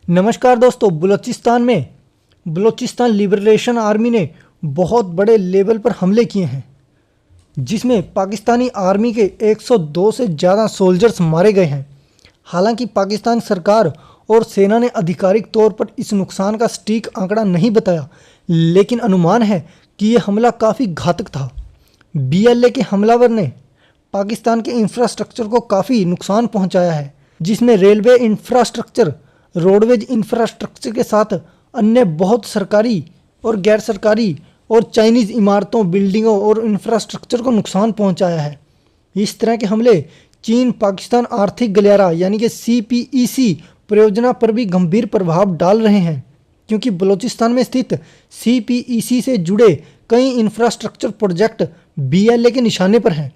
नमस्कार दोस्तों। Balochistan liberation army ने बहुत बड़े लेवल पर हमले किए हैं, जिसमें पाकिस्तानी आर्मी के 102 से ज़्यादा सोल्जर्स मारे गए हैं। हालांकि पाकिस्तान सरकार और सेना ने आधिकारिक तौर पर इस नुकसान का सटीक आंकड़ा नहीं बताया, लेकिन अनुमान है कि यह हमला काफ़ी घातक था। बीएलए के हमलावर ने पाकिस्तान के इंफ्रास्ट्रक्चर को काफ़ी नुकसान पहुंचाया है, जिसमें रेलवे इंफ्रास्ट्रक्चर, रोडवेज इंफ्रास्ट्रक्चर के साथ अन्य बहुत सरकारी और गैर सरकारी और चाइनीज़ इमारतों, बिल्डिंगों और इंफ्रास्ट्रक्चर को नुकसान पहुंचाया है। इस तरह के हमले चीन पाकिस्तान आर्थिक गलियारा यानी कि CPEC परियोजना पर भी गंभीर प्रभाव डाल रहे हैं, क्योंकि बलूचिस्तान में स्थित CPEC से जुड़े कई इंफ्रास्ट्रक्चर प्रोजेक्ट BLA के निशाने पर हैं।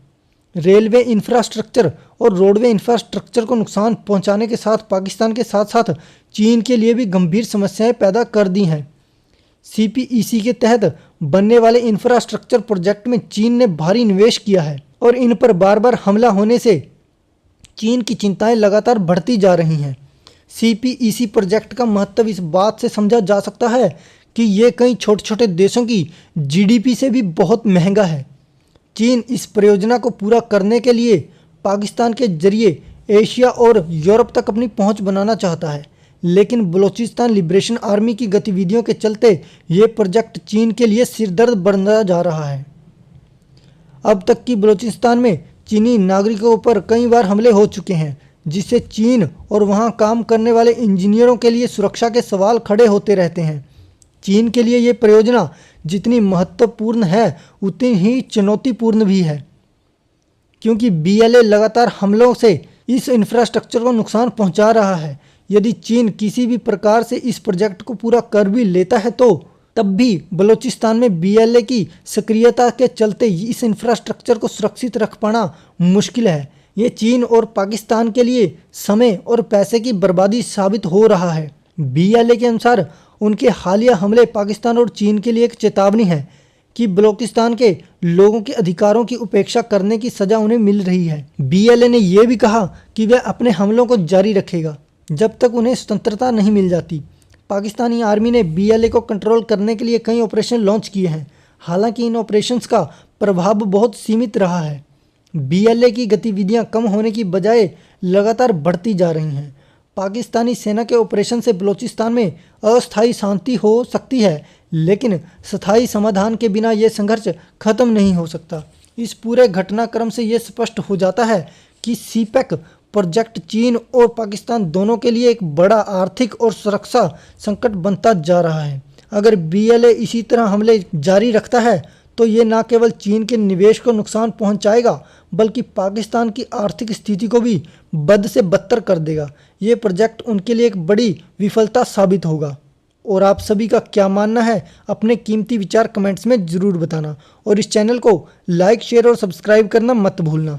रेलवे इंफ्रास्ट्रक्चर और रोडवे इंफ्रास्ट्रक्चर को नुकसान पहुंचाने के साथ पाकिस्तान के साथ साथ चीन के लिए भी गंभीर समस्याएं पैदा कर दी हैं। CPEC के तहत बनने वाले इंफ्रास्ट्रक्चर प्रोजेक्ट में चीन ने भारी निवेश किया है और इन पर बार बार हमला होने से चीन की चिंताएं लगातार बढ़ती जा रही हैं। CPEC प्रोजेक्ट का महत्व इस बात से समझा जा सकता है कि ये कई छोटे छोटे देशों की GDP से भी बहुत महंगा है। चीन इस परियोजना को पूरा करने के लिए पाकिस्तान के जरिए एशिया और यूरोप तक अपनी पहुंच बनाना चाहता है, लेकिन बलूचिस्तान लिबरेशन आर्मी की गतिविधियों के चलते ये प्रोजेक्ट चीन के लिए सिरदर्द बनता जा रहा है। अब तक की बलूचिस्तान में चीनी नागरिकों पर कई बार हमले हो चुके हैं, जिससे चीन और वहां काम करने वाले इंजीनियरों के लिए सुरक्षा के सवाल खड़े होते रहते हैं। चीन के लिए ये परियोजना जितनी महत्वपूर्ण है उतनी ही चुनौतीपूर्ण भी है, क्योंकि BLA लगातार हमलों से इस इंफ्रास्ट्रक्चर को नुकसान पहुंचा रहा है। यदि चीन किसी भी प्रकार से इस प्रोजेक्ट को पूरा कर भी लेता है तो तब भी बलूचिस्तान में BLA की सक्रियता के चलते इस इंफ्रास्ट्रक्चर को सुरक्षित रख पाना मुश्किल है। ये चीन और पाकिस्तान के लिए समय और पैसे की बर्बादी साबित हो रहा है। BLA के अनुसार उनके हालिया हमले पाकिस्तान और चीन के लिए एक चेतावनी है कि बलूचिस्तान के लोगों के अधिकारों की उपेक्षा करने की सज़ा उन्हें मिल रही है। BLA ने यह भी कहा कि वह अपने हमलों को जारी रखेगा जब तक उन्हें स्वतंत्रता नहीं मिल जाती। पाकिस्तानी आर्मी ने BLA को कंट्रोल करने के लिए कई ऑपरेशन लॉन्च किए हैं, हालांकि इन ऑपरेशंस का प्रभाव बहुत सीमित रहा है। BLA की गतिविधियां कम होने की बजाय लगातार बढ़ती जा रही हैं। पाकिस्तानी सेना के ऑपरेशन से बलूचिस्तान में अस्थायी शांति हो सकती है, लेकिन स्थायी समाधान के बिना यह संघर्ष खत्म नहीं हो सकता। इस पूरे घटनाक्रम से यह स्पष्ट हो जाता है कि CPEC प्रोजेक्ट चीन और पाकिस्तान दोनों के लिए एक बड़ा आर्थिक और सुरक्षा संकट बनता जा रहा है। अगर BLA इसी तरह हमले जारी रखता है तो ये न केवल चीन के निवेश को नुकसान पहुंचाएगा, बल्कि पाकिस्तान की आर्थिक स्थिति को भी बद से बदतर कर देगा। ये प्रोजेक्ट उनके लिए एक बड़ी विफलता साबित होगा। और आप सभी का क्या मानना है, अपने कीमती विचार कमेंट्स में ज़रूर बताना और इस चैनल को लाइक, शेयर और सब्सक्राइब करना मत भूलना।